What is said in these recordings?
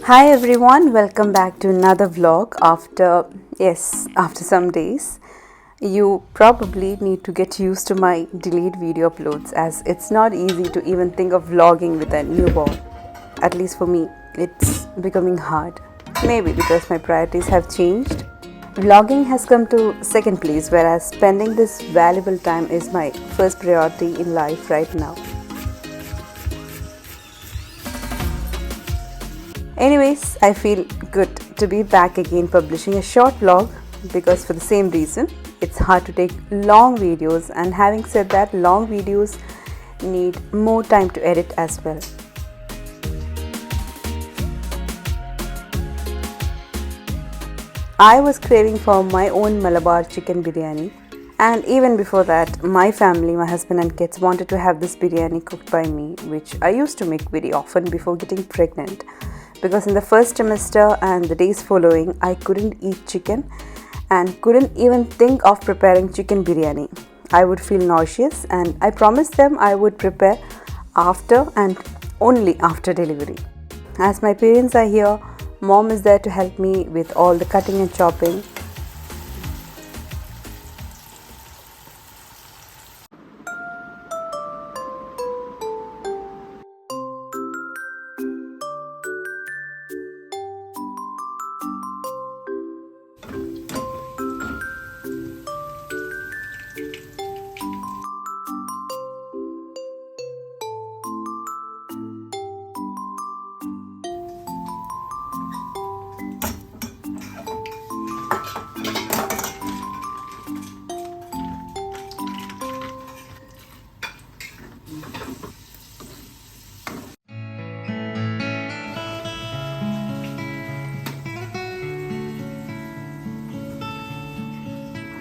Hi everyone, welcome back to another vlog after some days. You probably need to get used to my delayed video uploads as it's not easy to even think of vlogging with a newborn. At least for me, it's becoming hard. Maybe because my priorities have changed. Vlogging has come to second place, whereas spending this valuable time is my first priority in life right now. Anyways, I feel good to be back again publishing a short vlog because for the same reason, it's hard to take long videos, and having said that, long videos need more time to edit as well. I was craving for my own Malabar chicken biryani, and even before that, my family, my husband and kids wanted to have this biryani cooked by me, which I used to make very often before getting pregnant. Because in the first trimester and the days following, I couldn't eat chicken and couldn't even think of preparing chicken biryani. I would feel nauseous, and I promised them I would prepare after and only after delivery. As my parents are here, mom is there to help me with all the cutting and chopping.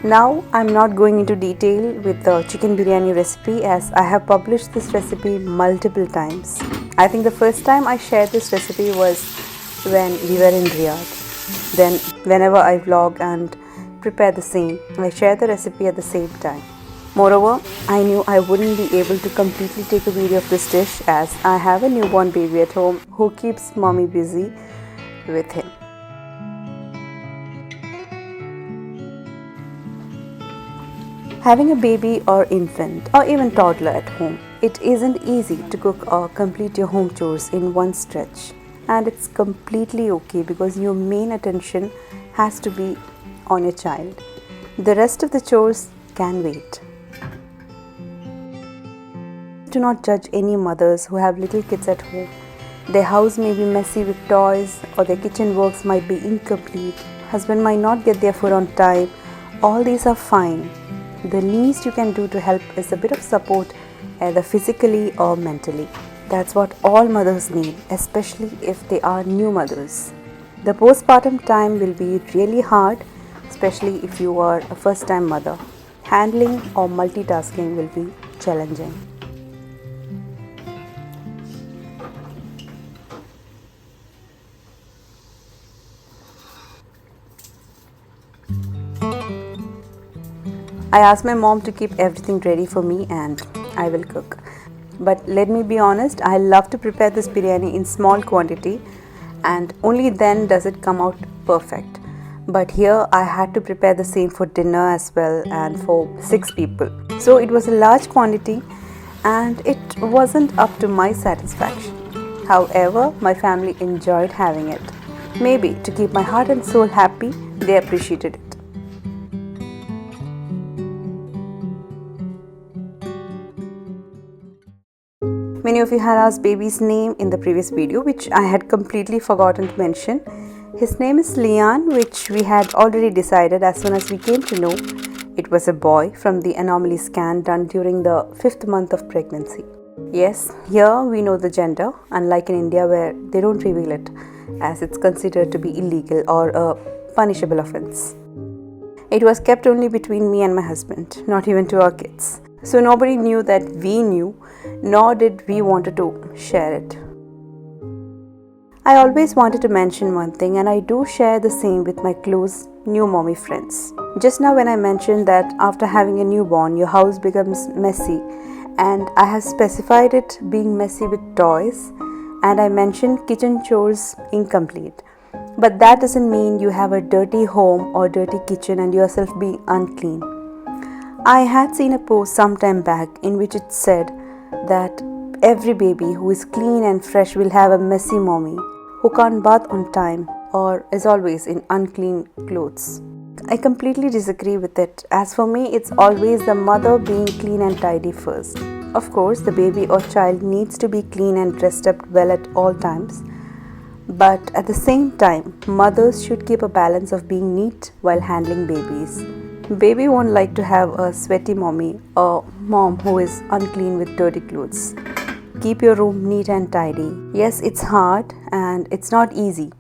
Now I'm not going into detail with the chicken biryani recipe as I have published this recipe multiple times. I think the first time I shared this recipe was when we were in Riyadh. Then whenever I vlog and prepare the same, I share the recipe at the same time. Moreover, I knew I wouldn't be able to completely take a video of this dish as I have a newborn baby at home who keeps mommy busy with him. Having a baby or infant or even toddler at home, it isn't easy to cook or complete your home chores in one stretch. And it's completely okay because your main attention has to be on your child. The rest of the chores can wait. Do not judge any mothers who have little kids at home. Their house may be messy with toys, or their kitchen works might be incomplete. Husband might not get their food on time. All these are fine. The least you can do to help is a bit of support, either physically or mentally. That's what all mothers need, especially if they are new mothers. The postpartum time will be really hard, especially if you are a first-time mother. Handling or multitasking will be challenging. I asked my mom to keep everything ready for me and I will cook. But let me be honest, I love to prepare this biryani in small quantity and only then does it come out perfect. But here I had to prepare the same for dinner as well and for 6 people. So it was a large quantity and it wasn't up to my satisfaction. However, my family enjoyed having it. Maybe to keep my heart and soul happy, they appreciated it. Many of you had asked baby's name in the previous video, which I had completely forgotten to mention. His name is Leon, which we had already decided as soon as we came to know it was a boy from the anomaly scan done during the 5th month of pregnancy. Yes, here we know the gender, unlike in India where they don't reveal it as it's considered to be illegal or a punishable offense. It was kept only between me and my husband, not even to our kids. So nobody knew that we knew, nor did we want to share it. I always wanted to mention one thing, and I do share the same with my close new mommy friends. Just now, when I mentioned that after having a newborn, your house becomes messy, and I have specified it being messy with toys, and I mentioned kitchen chores incomplete. But that doesn't mean you have a dirty home or dirty kitchen and yourself being unclean. I had seen a post some time back in which it said that every baby who is clean and fresh will have a messy mommy who can't bath on time or is always in unclean clothes. I completely disagree with it, as for me, it's always the mother being clean and tidy first. Of course, the baby or child needs to be clean and dressed up well at all times, but at the same time, mothers should keep a balance of being neat while handling babies. Baby won't like to have a sweaty mommy or mom who is unclean with dirty clothes. Keep your room neat and tidy. Yes, it's hard and it's not easy.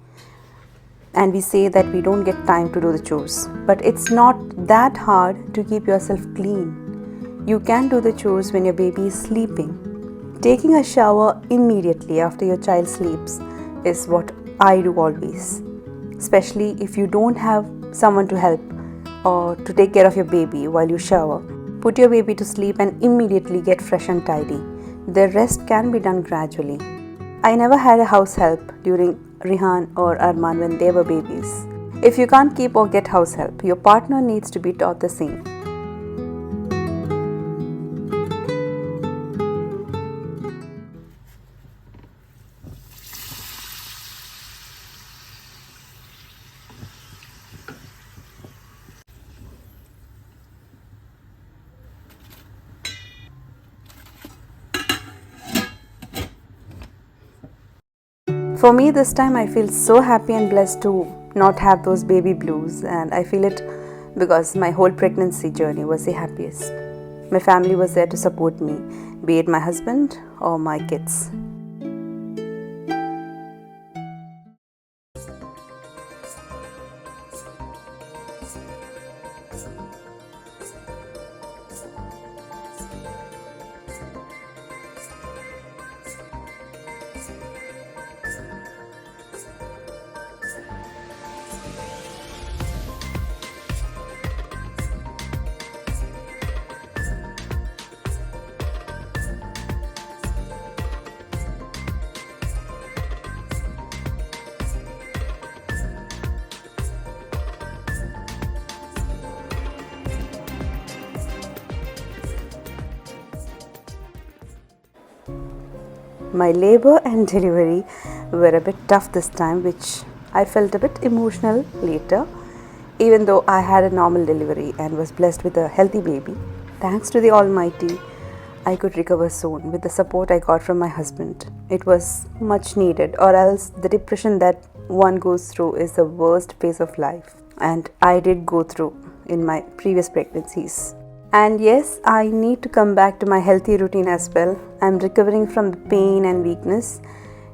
And we say that we don't get time to do the chores. But it's not that hard to keep yourself clean. You can do the chores when your baby is sleeping. Taking a shower immediately after your child sleeps is what I do always. Especially if you don't have someone to help or to take care of your baby while you shower. Put your baby to sleep and immediately get fresh and tidy. The rest can be done gradually. I never had a house help during Rihan or Arman when they were babies. If you can't keep or get house help, your partner needs to be taught the same. For me, this time I feel so happy and blessed to not have those baby blues, and I feel it because my whole pregnancy journey was the happiest. My family was there to support me, be it my husband or my kids. My labor and delivery were a bit tough this time, which I felt a bit emotional later, even though I had a normal delivery and was blessed with a healthy baby. Thanks to the Almighty, I could recover soon with the support I got from my husband. It was much needed, or else the depression that one goes through is the worst phase of life, and I did go through in my previous pregnancies. And yes, I need to come back to my healthy routine as well. I'm recovering from the pain and weakness,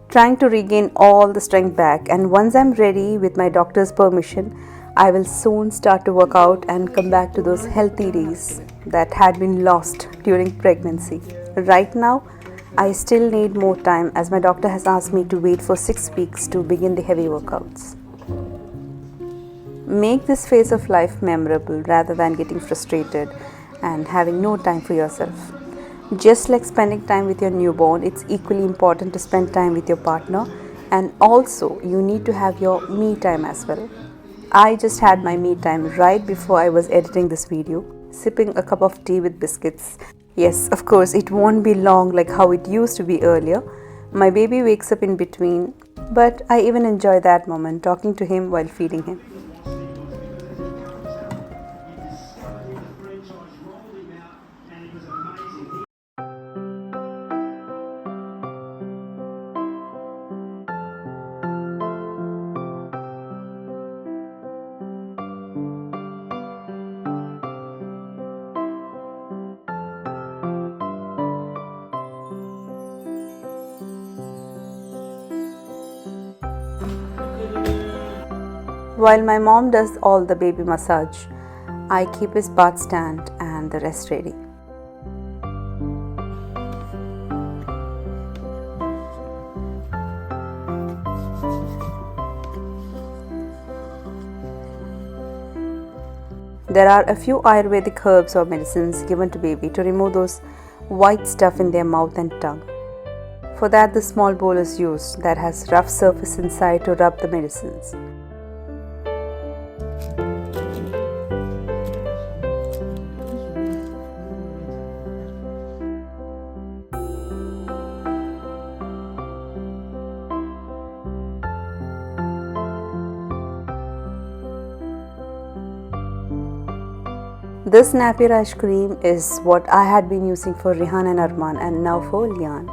trying to regain all the strength back. And once I'm ready with my doctor's permission, I will soon start to work out and come back to those healthy days that had been lost during pregnancy. Right now, I still need more time as my doctor has asked me to wait for 6 weeks to begin the heavy workouts. Make this phase of life memorable rather than getting frustrated and having no time for yourself. Just like spending time with your newborn, it's equally important to spend time with your partner, and also you need to have your me time as well. I just had my me time right before I was editing this video, sipping a cup of tea with biscuits. Yes, of course, it won't be long like how it used to be earlier. My baby wakes up in between, but I even enjoy that moment talking to him while feeding him. While my mom does all the baby massage, I keep his bath stand and the rest ready. There are a few Ayurvedic herbs or medicines given to baby to remove those white stuff in their mouth and tongue. For that, the small bowl is used that has rough surface inside to rub the medicines. This napier ice cream is what I had been using for Rihan and Arman, and now for Lian.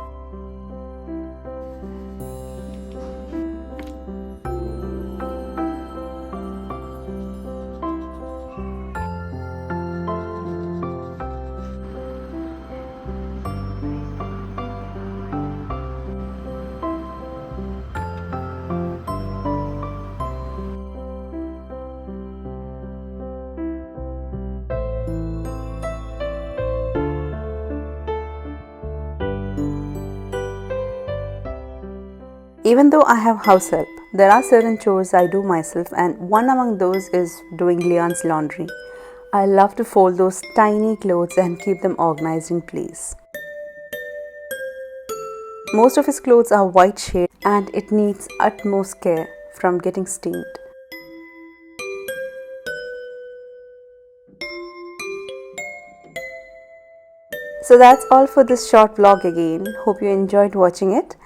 Even though I have house help, there are certain chores I do myself, and one among those is doing Lian's laundry. I love to fold those tiny clothes and keep them organized in place. Most of his clothes are white shade and it needs utmost care from getting stained. So that's all for this short vlog again. Hope you enjoyed watching it.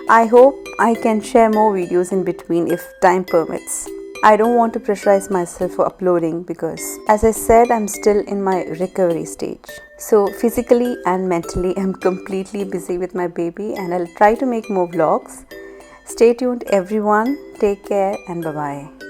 I hope I can share more videos in between if time permits. I don't want to pressurize myself for uploading because, as I said, I'm still in my recovery stage. So physically and mentally, I'm completely busy with my baby and I'll try to make more vlogs. Stay tuned everyone. Take care and bye-bye.